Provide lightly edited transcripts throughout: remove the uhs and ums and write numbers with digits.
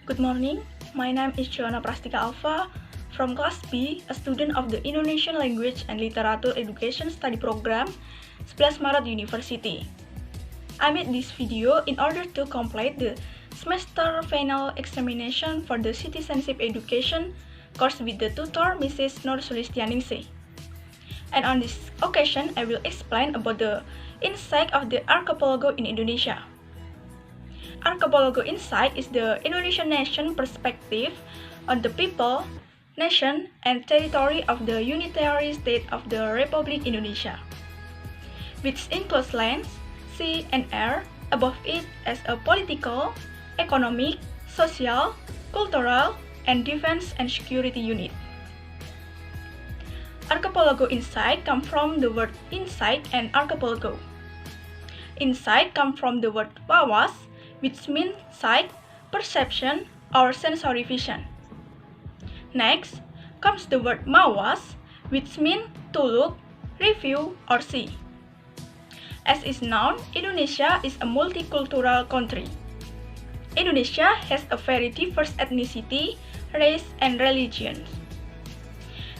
Good morning, my name is Joanna Prastika Alfa from Class B, a student of the Indonesian Language and Literature Education Study Program, 11 Maret University. I made this video in order to complete the semester final examination for the Citizenship Education course with the tutor Mrs. Nur Sulistianingsih. And on this occasion, I will explain about the insight of the archipelago in Indonesia. Archipelago insight is the Indonesian nation perspective on the people, nation, and territory of the unitary state of the Republic Indonesia, which includes land, sea, and air above it as a political, economic, social, cultural, and defense and security unit. Archipelago insight come from the word insight and archipelago. Insight come from the word wawas, which means sight, perception, or sensory vision. Next comes the word mawas, which means to look, review, or see. As is known, Indonesia is a multicultural country. Indonesia has a very diverse ethnicity, race, and religions.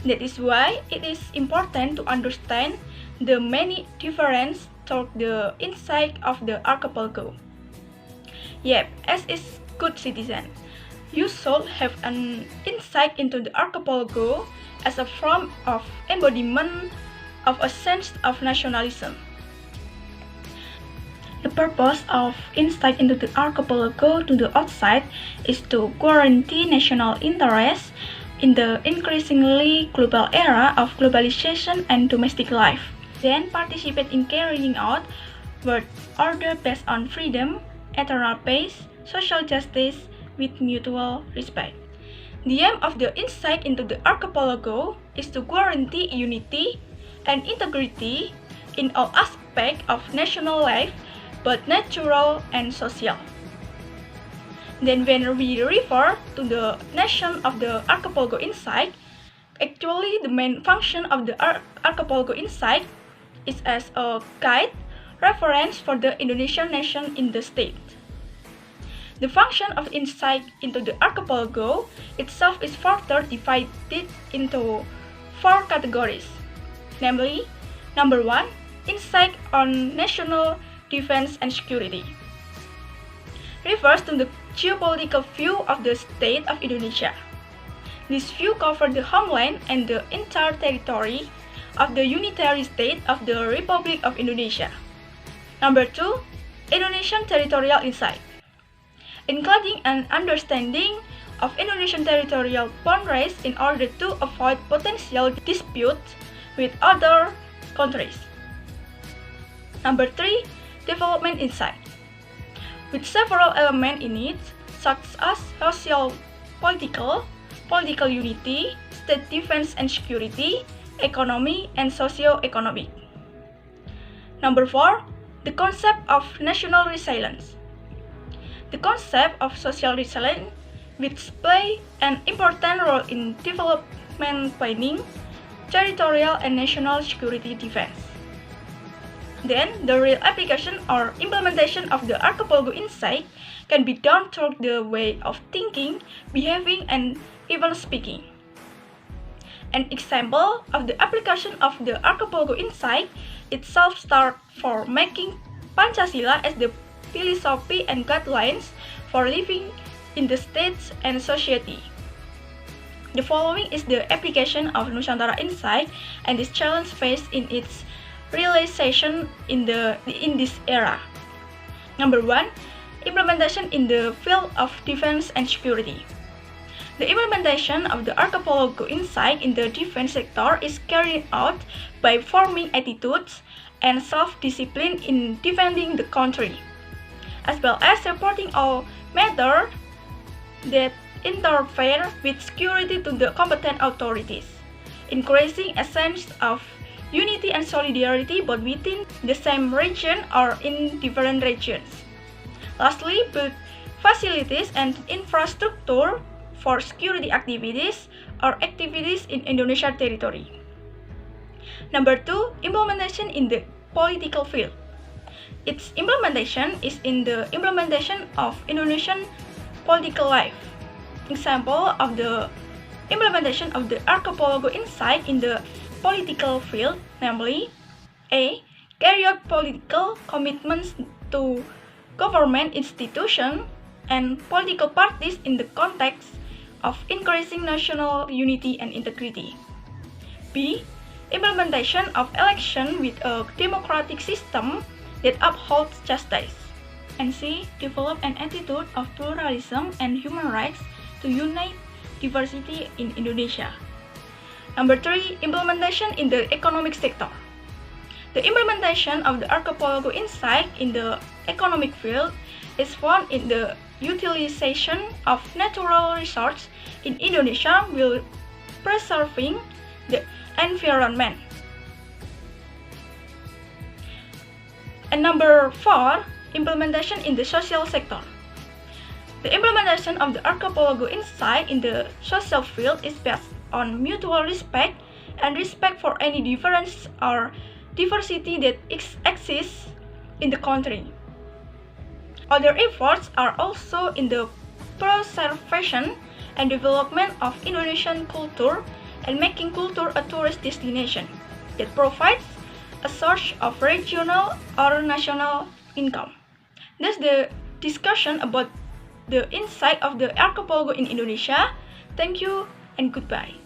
That is why it is important to understand the many differences toward the insight of the archipelago. Yep, as a good citizen, you should have an insight into the archipelago as a form of embodiment of a sense of nationalism. The purpose of insight into the archipelago to the outside is to guarantee national interest in the increasingly global era of globalization and domestic life, then participate in carrying out world order based on freedom, eternal peace, social justice with mutual respect. The aim of the insight into the archipelago is to guarantee unity and integrity in all aspects of national life, both natural and social. Then when we refer to the nation of the archipelago insight, actually the main function of the archipelago insight is as a guide, reference for the Indonesian nation in the state. The function of insight into the archipelago itself is further divided into 4 categories, namely, number 1, insight on national defense and security. Refers to the geopolitical view of the state of Indonesia. This view covers the homeland and the entire territory of the unitary state of the Republic of Indonesia. Number 2, Indonesian territorial insight, including an understanding of Indonesian territorial boundaries in order to avoid potential disputes with other countries. Number 3, development insight, with several elements in it, such as social, political unity, state defense and security, economy, and socio-economic. Number 4, the concept of national resilience. The concept of social resilience, which play an important role in development planning, territorial and national security defense. Then, the real application or implementation of the archipelago insight can be done through the way of thinking, behaving, and even speaking. An example of the application of the archipelago insight itself starts for making Pancasila as the philosophy and guidelines for living in the states and society. The following is the application of Nusantara insight and this challenge faced in its realization in this era. Number 1, implementation in the field of defense and security. The implementation of the archipelago insight in the defense sector is carried out by forming attitudes and self-discipline in defending the country, as well as supporting all matters that interfere with security to the competent authorities, increasing a sense of unity and solidarity both within the same region or in different regions. Lastly, build facilities and infrastructure for security activities or activities in Indonesia territory. Number 2, implementation in the political field. Its implementation is in the implementation of Indonesian political life, example of the implementation of the archipelago insight in the political field, namely A. Carry out political commitments to government institutions and political parties in the context of increasing national unity and integrity. B. Implementation of election with a democratic system that upholds justice. And C. Develop an attitude of pluralism and human rights to unite diversity in Indonesia. Number 3. Implementation in the economic sector. The implementation of the archipelago insight in the economic field is found in the utilization of natural resources in Indonesia while preserving the environment. And number 4, implementation in the social sector. The implementation of the archipelago insight in the social field is based on mutual respect and respect for any difference or diversity that exists in the country. Other efforts are also in the preservation and development of Indonesian culture and making culture a tourist destination that provides a source of regional or national income. That's the discussion about the insight of the archipelago in Indonesia. Thank you and goodbye.